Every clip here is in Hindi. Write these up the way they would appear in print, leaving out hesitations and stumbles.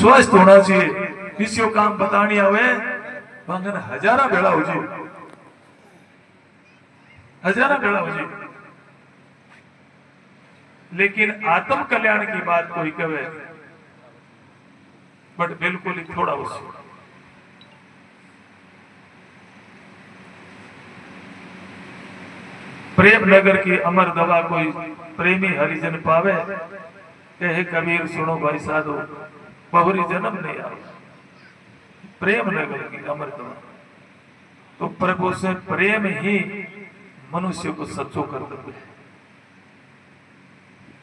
स्वस्थ होना चाहिए। किसी को काम बतानी आवे वांगन हजारा भेड़ा हो जी, हजारा भेड़ा हो जी, लेकिन आत्म कल्याण की बात कोई कहे बट बिल्कुल ही थोड़ा उसी। प्रेम नगर की अमर दवा कोई प्रेमी हरिजन पावे, कहे कबीर सुनो भाई साधो बहुरी जन्म नहीं आवे। प्रेम नगर की अमर दवा, तो प्रभु से प्रेम ही मनुष्य को सच्चो कर देते हैं,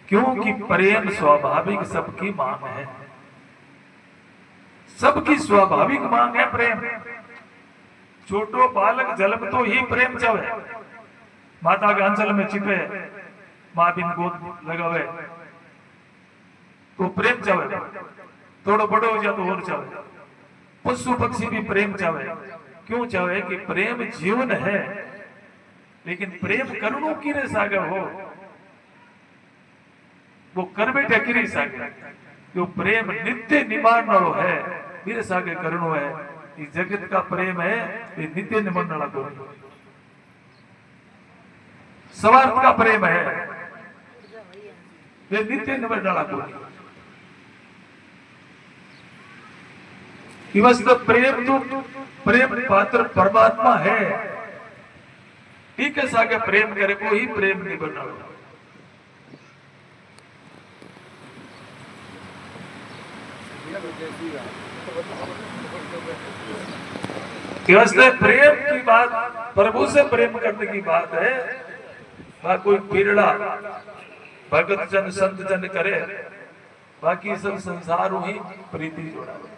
क्योंकि प्रेम स्वाभाविक सबकी मांग है, सबकी स्वाभाविक मांग है प्रेम। छोटो बालक जन्म तो ही प्रेम चावे, माता के अंचल में छिपे माँ बिन गोद लगावे तो प्रेम चावे, थोड़ो बड़ो हो जाए तो और चावे। पशु पक्षी भी प्रेम चावे, क्यों चावे कि प्रेम जीवन है, लेकिन प्रेम करणो किरे सागर हो, वो कर बैठे किरे सागर, जो प्रेम नित्य निमान वालो है किरे सागे करणो है। इस जगत का प्रेम है ये नित्य निमान वाला को, स्वार्थ का प्रेम है ये नित्य निमान वाला को। तो प्रेम तो प्रेम पात्र परमात्मा है, ठीक है सागे प्रेम करे को ही प्रेम नहीं बनना। प्रेम की बात, प्रभु से प्रेम करने की बात है, वहां कोई पीड़ा भगत जन संत जन करे, बाकी सब संसार ही प्रीति जोड़ावे।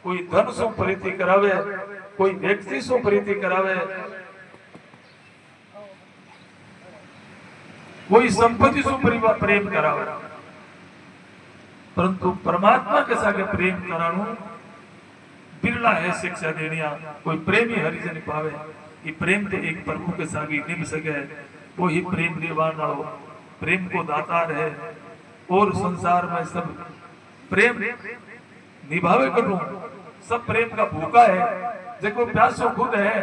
कोई धन सो प्रीति करावे, कोई व्यक्ति सो प्रीति करावे, कोई संपत्ति सो प्रेम करावे, परंतु परमात्मा के साथ प्रेम कराणु बिरला है शिक्षा देनिया। कोई प्रेमी हरिजन पावे, ये प्रेम तो एक प्रभु के साथ निभ सके, वो ही प्रेम देवान वालो, प्रेम को दातार है। और संसार में सब प्रेम निभावे करूं, सब प्रेम का भूखा है। देखो प्यासो खुद है,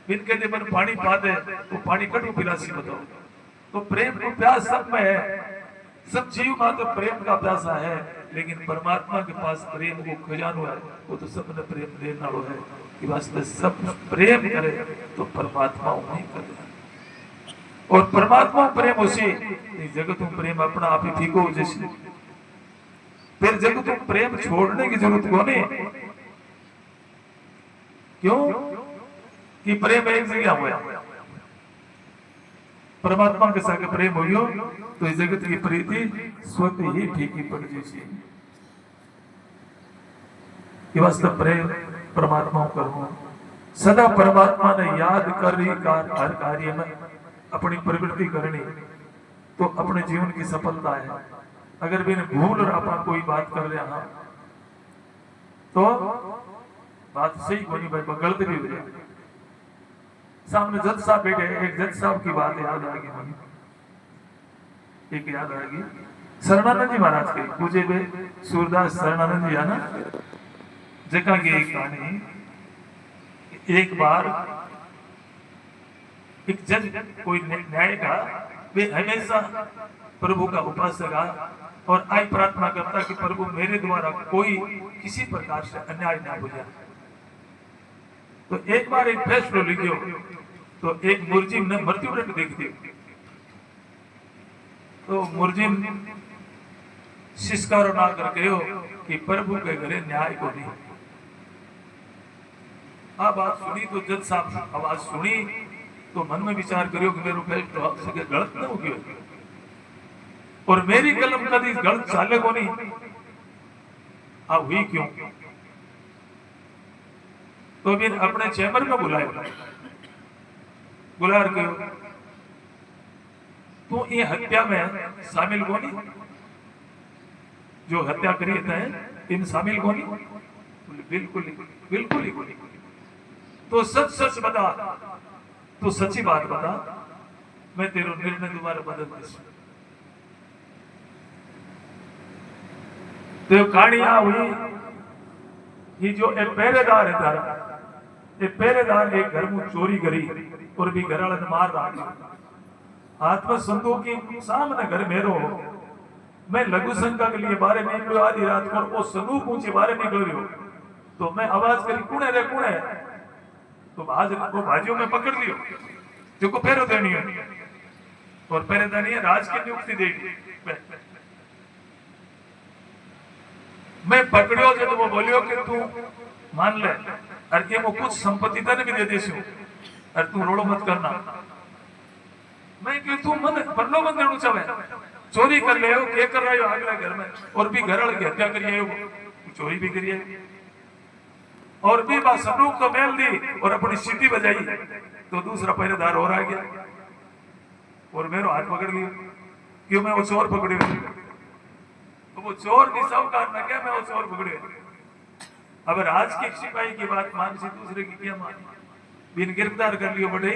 इनके जीवन पानी पा दे तो पानी कटू पिलासी बताओ, तो प्रेम को प्यास सब में है, सब जीव मात्र तो प्रेम का प्यासा है, लेकिन परमात्मा के पास प्रेम को खजानो है, वो तो सबने प्रेम देना है कि वास्तव सब प्रेम करे तो परमात्मा नहीं करे, और परमात्मा प्रेम उसी जगत में प्रेम अपना आप ही फीको जैसे, फिर जगत में प्रेम छोड़ने की जरूरत को नहीं। क्यों कि प्रेम एक जगह हुआ, परमात्मा के साथ प्रेम हो तो इस जगत की प्रीति स्वतः ही फीकी पड़ जाएगी। वास्तव प्रेम परमात्मा करो, सदा परमात्मा ने याद कर रही हर कार्य में अपनी प्रवृत्ति करनी तो अपने जीवन की सफलता है। अगर भी भूल और अपना कोई बात कर रहे हैं तो बात सही कोई भाई गलत भी हो जाए। सामने जज साहब बैठे, एक जज साहब की बात याद आ गई मुझे, एक याद आ गई शरणानंद जी महाराज के पूजे पे सूरदास शरणानंद जी है ना, जगह की एक कहानी। एक बार एक जज कोई न्याय का वे हमेशा प्रभु का उपासक और आई प्रार्थना करता कि प्रभु मेरे द्वारा कोई किसी प्रकार से अन्याय ना हो जाए। तो एक बार एक फैसलो लिखियो तो एक मुर्जिम ने मृत्युदंड देख दिया, तो मुर्जिम शिष्कारो ना करके हो कि प्रभु के घरे न्याय को नहीं। आ बात सुनी तो जज साहब आवाज सुनी तो मन में विचार करियो कि मेरे फैसलो गलत न हो गयो, और मेरी कलम कभी गलत चाले को नहीं आ हुई क्यों। तो फिर अपने चैम्बर में बुला के तो ये हत्या में शामिल को नहीं, जो हत्या करी है इन शामिल को नहीं, बिल्कुल बिल्कुल ही नहीं। तो सच सच बता, तो सच्ची बात बता, मैं तेरा निर्णय दोबारा बदल दूंगा। तो कहानी आ हुई कि जो एक पहरेदार है तारा, ये पहरेदार एक घर में चोरी करी और भी घर वाले ने मार रहा, हाथ में संदूक की सामने घर मेरो, मैं लघु शंका के लिए बाहर निकलो आधी रात को, वो संदूक ऊंचे बाहर निकल रही हो, तो मैं आवाज करी कौन है रे कौन है, तो भाजियों में पकड़ लियो जो को पैरो देनी है, और पहरेदारी है राज की नियुक्ति देगी। मैं पकड़ियो जो तो वो बोलियो कि तू मान ले, और ये वो कुछ संपत्ति तने भी दे देसी, और तू रोड़ो मत करना। मैं क्यों तू मन परलो बंद देना चाहे, चोरी कर ले हो, क्या कर रहा हो अगले घर में, और भी घर वाले की हत्या करिए हो, चोरी भी करिए, और भी बात संदूक तो मेल दी और अपनी सीटी बजाई, तो दूसरा पहरेदार और आ गया और मेरे हाथ पकड़ लिया, क्यों मैं वो चोर पकड़े, तो वो चोर की साहूकार में क्या मैं वो चोर पकड़े। अब आज की सिपाही की बात मान सी, दूसरे की क्या मान, बिन गिरफ्तार कर लियो बड़े,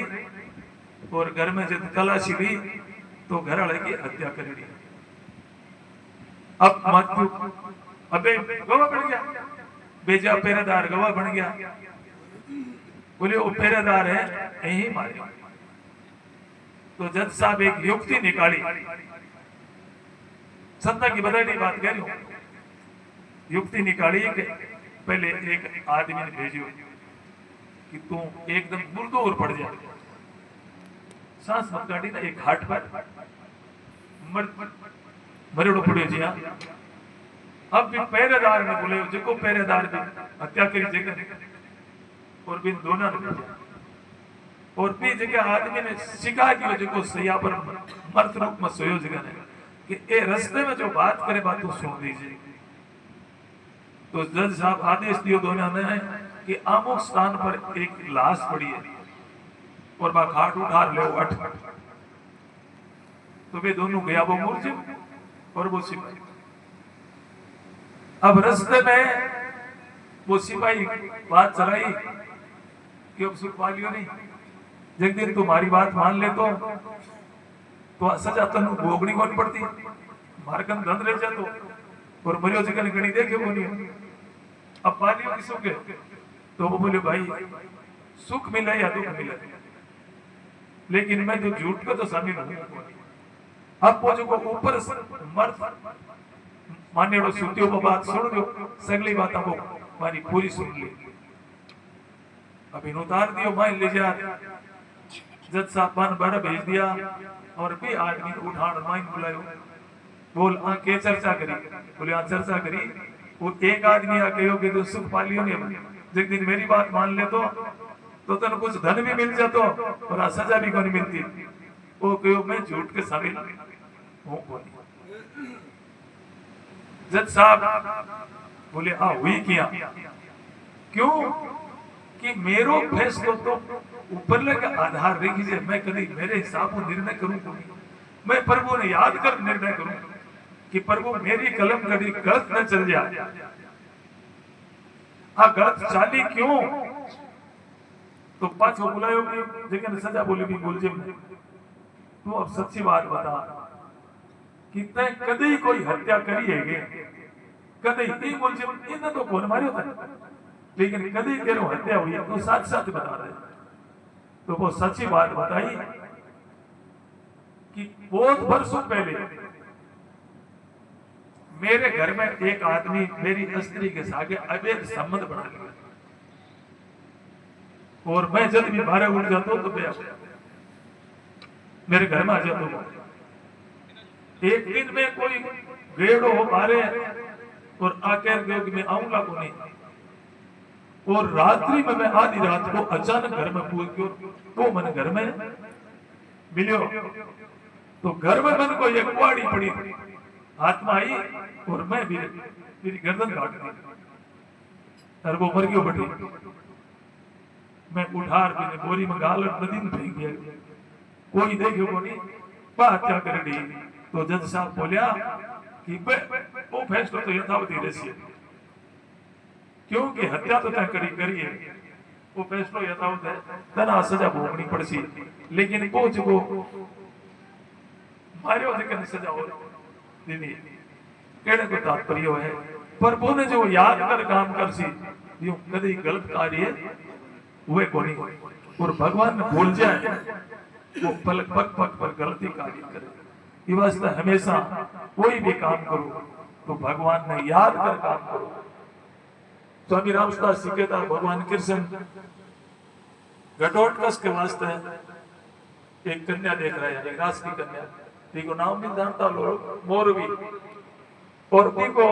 और घर में जब तलाशी ली तो घर वाले की हत्या कर दी। अब मृत्यु अबे गवाह बन गया, बेजा पहरेदार गवाह बन गया, बोले वो पहरेदार है यही मारे। तो जज साहब एक युक्ति निकाली, सत्ता की बदलनी बात कह रही हूं, युक्ति निकाली कि पहले एक आदमी ने भेजो कि तू एकदम मुर्दोर पड़ जा, सांस मत काटी ना, एक हाट पर मरेड़ो पड़े जी। हाँ अब भी पहरेदार ने बोले जो पहरेदार भी हत्या करी जगह, और भी दोनों ने, और भी जगह आदमी ने शिका की जो सैया पर मर्द रूप में सोयो जगह ने कि ए रास्ते में जो बात करे बात तो सुन लीजिए। तो जज साहब आदेश दियो दोनों ने कि अमुक स्थान पर एक लाश पड़ी है और वह खाट उठा ले अठ, तो वे दोनों गया वो मुर्जिम और वो सिपाही। अब रास्ते में वो सिपाही बात चलाई कि अब सुख वालियों नहीं, जिस दिन तुम्हारी बात मान ले तो सजा तन भोगनी कौन पड़ती, मारकन धन रह जातो और मरियो जगह गणी देखे बोली। अब पालियों की सुख है, तो वो बोले भाई सुख मिला या दुख मिला, लेकिन मैं जो झूठ का तो शामिल हूं। अब वो जो ऊपर मर्द माने सुतियों को बात सुन लो, सगली बातों को मारी पूरी सुन ली, अभी उतार दियो मान ले जा। जज साहब बड़ा भेज दिया और भी आदमी उठान माइन बुलायो, बोल आ के चर्चा करी, बोले आ चर्चा करी। वो एक आदमी आके हो कि तो सुख पालियो ने, जिस दिन मेरी बात मान ले तो तन कुछ धन भी मिल जातो और सजा भी नहीं मिलती। वो कहो मैं झूठ के शामिल हूं। जज साहब बोले आ हुई किया क्यों कि मेरो फैसलो तो ऊपर लगे आधार रह कीजिए, मैं कभी मेरे हिसाब को निर्णय करूं, मैं प्रभु ने याद कर निर्णय करूं कि प्रभु मेरी कलम कभी गलत न चल जाए। हाँ गलत चाली क्यों, तो पाछो बुलायो जगह सजा बोली भी बोल जे तू अब सच्ची बात बता कि तय कदी कोई हत्या करी है, कदी बोल जे इन तो कौन मारियो था, लेकिन कदी तेरो हत्या हुई है तो साथ साथ बता दे। तो वो सच्ची बात बताई कि बहुत वर्षों पहले मेरे घर में एक आदमी मेरी स्त्री के साथ अवैध संबंध बना लिया, और मैं जब भी बाहर उठ जाता हूं तो मेरे घर में आ जाता हूं। एक दिन में कोई गेड़ो हो मारे और आकर गयो कि मैं आऊंगा को नहीं, और रात्रि में मैं आधी रात को अचानक घर में पूछ गयो तो मन घर में मिलियो, तो घर में मन को एक कुआड़ी पड़ी, हाथ में आई और मैं भी मेरी गर्दन काट दी और वो मर गयो बटी। मैं उठार भी बोरी में गाल नदी में फेंक दिया, कोई देखे को नहीं, हत्या कर दी। तो जज साहब बोलिया कि वो फैसला तो यथावत ही रहसी, क्योंकि हत्या तो तय करी है, वो फैसलो यथावत है, तना सजा भोगनी पड़सी, लेकिन वो जो मारियो जगह सजा हो देनी केड़े को तात्पर्य है प्रभु ने जो याद कर काम कर सी यूं कभी गलत कार्य हुए को नहीं और भगवान ने भूल जाए वो पल पग पग पर गलती कार्य करे। ये वास्ते हमेशा कोई भी काम करो तो भगवान ने याद कर काम करो। स्वामी रामदास सिकेदार भगवान कृष्ण घटोत्कच के वास्ते एक कन्या देख रहे हैं, रास की कन्या, नाम नहीं जानता लोग, मोरवी, और को